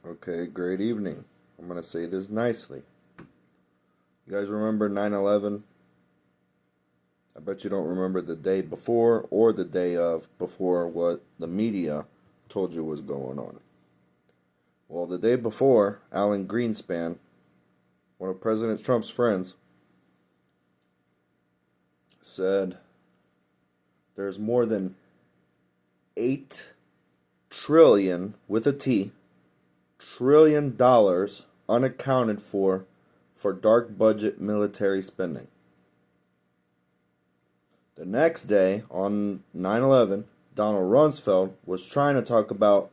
Okay, great evening. I'm going to say this nicely. You guys remember 9/11? I bet you don't remember the day before or the day of before what the media told you was going on. Well, the day before, Alan Greenspan, one of President Trump's friends, said there's more than 8 trillion, with a T, trillion dollars unaccounted for dark budget military spending. The next day, on 9/11, Donald Rumsfeld was trying to talk about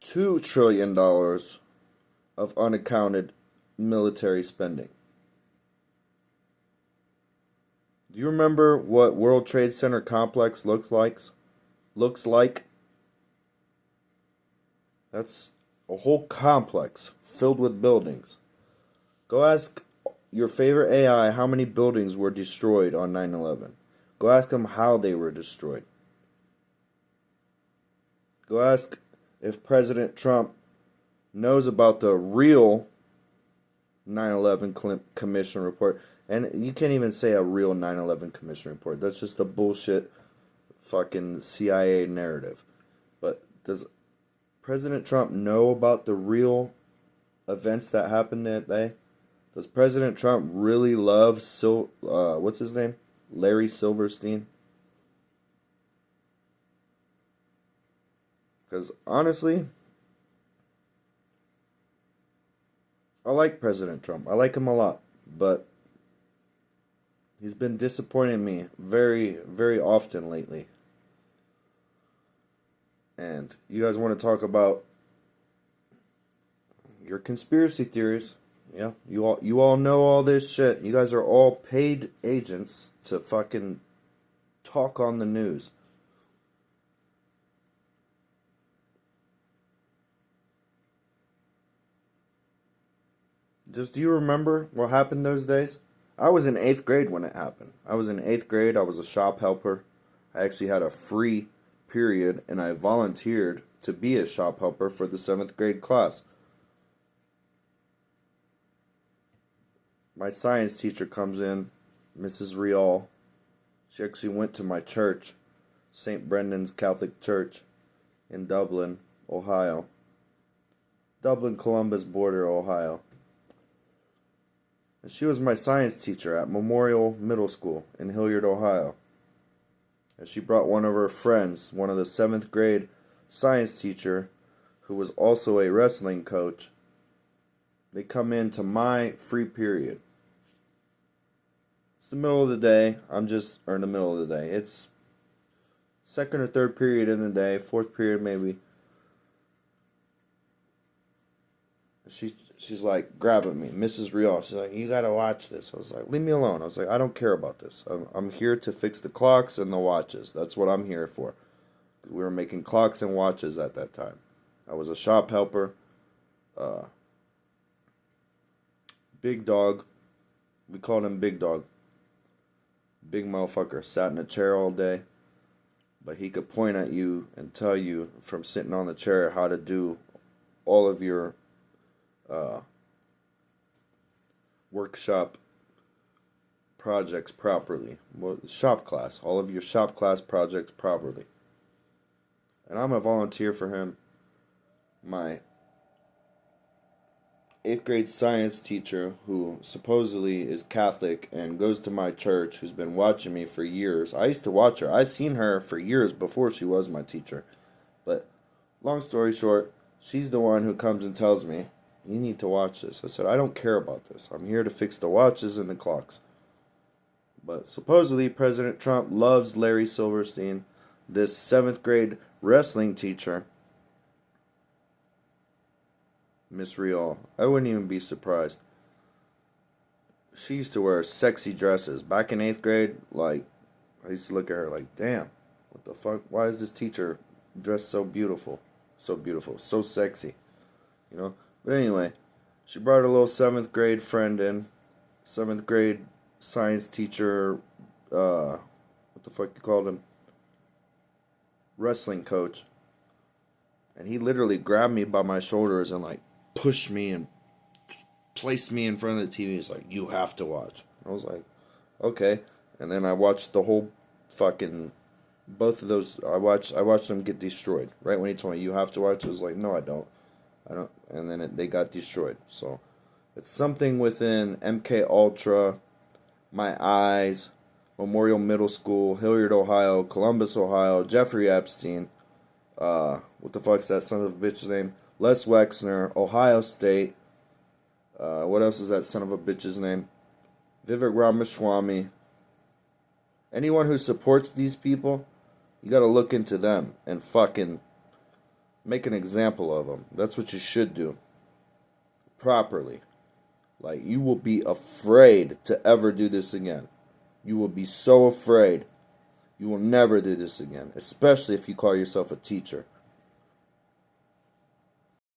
$2 trillion of unaccounted military spending. Do you remember what World Trade Center complex looks like? Looks like that's a whole complex filled with buildings. Go ask your favorite AI how many buildings were destroyed on 9/11. Go ask them how they were destroyed. Go ask if President Trump knows about the real 9/11 Commission report. And you can't even say a real 9/11 Commission report. That's just a bullshit fucking CIA narrative. But does President Trump know about the real events that happened that day? Does President Trump really love what's his name? Larry Silverstein? Because honestly, I like President Trump. I like him a lot. But he's been disappointing me very, very often lately. And you guys want to talk about your conspiracy theories? Yeah, you all know all this shit. You guys are all paid agents to fucking talk on the news. Just do you remember what happened those days? I was in 8th grade when it happened. I was in 8th grade. I was a shop helper. I actually had a free period and I volunteered to be a shop helper for the 7th grade class. My science teacher comes in, Mrs. Rial. She actually went to my church, St. Brendan's Catholic Church in Dublin, Ohio. Dublin, Columbus border, Ohio. And she was my science teacher at Memorial Middle School in Hilliard, Ohio. And she brought one of her friends, one of the 7th grade science teacher, who was also a wrestling coach. They come into my free period. It's the middle of the day. Or in the middle of the day. It's second or third period in the day, fourth period maybe. She's like grabbing me, Mrs. Rial. She's like, you gotta watch this. I was like, leave me alone. I was like, I don't care about this. I'm here to fix the clocks and the watches. That's what I'm here for. We were making clocks and watches at that time. I was a shop helper. Big dog. We called him Big Dog. Big motherfucker. Sat in a chair all day. But he could point at you and tell you from sitting on the chair how to do all of your workshop projects properly. Shop class. All of your shop class projects properly. And I'm a volunteer for him. My 8th grade science teacher, who supposedly is Catholic and goes to my church, who's been watching me for years. I used to watch her. I seen her for years before she was my teacher. But long story short, she's the one who comes and tells me, you need to watch this. I said, I don't care about this. I'm here to fix the watches and the clocks. But supposedly President Trump loves Larry Silverstein, this 7th grade wrestling teacher, Miss Rial. I wouldn't even be surprised. She used to wear sexy dresses. Back in 8th grade, like, I used to look at her like, damn, what the fuck? Why is this teacher dressed so beautiful? So beautiful. So sexy. You know? But anyway, she brought a little 7th grade friend in. 7th grade science teacher, what the fuck you called him? Wrestling coach. And he literally grabbed me by my shoulders and like pushed me and placed me in front of the TV. He's like, "You have to watch." I was like, "Okay." And then I watched the whole fucking both of those. I watched them get destroyed. Right when he told me you have to watch, I was like, "No, I don't. I don't." And then they got destroyed. So it's something within MK Ultra, my eyes, Memorial Middle School, Hilliard, Ohio, Columbus, Ohio, Jeffrey Epstein. What the fuck's that son of a bitch's name? Les Wexner, Ohio State. What else is that son of a bitch's name? Vivek Ramaswamy. Anyone who supports these people, you gotta look into them and fucking make an example of them. That's what you should do. Properly. Like, you will be afraid to ever do this again. You will be so afraid. You will never do this again. Especially if you call yourself a teacher.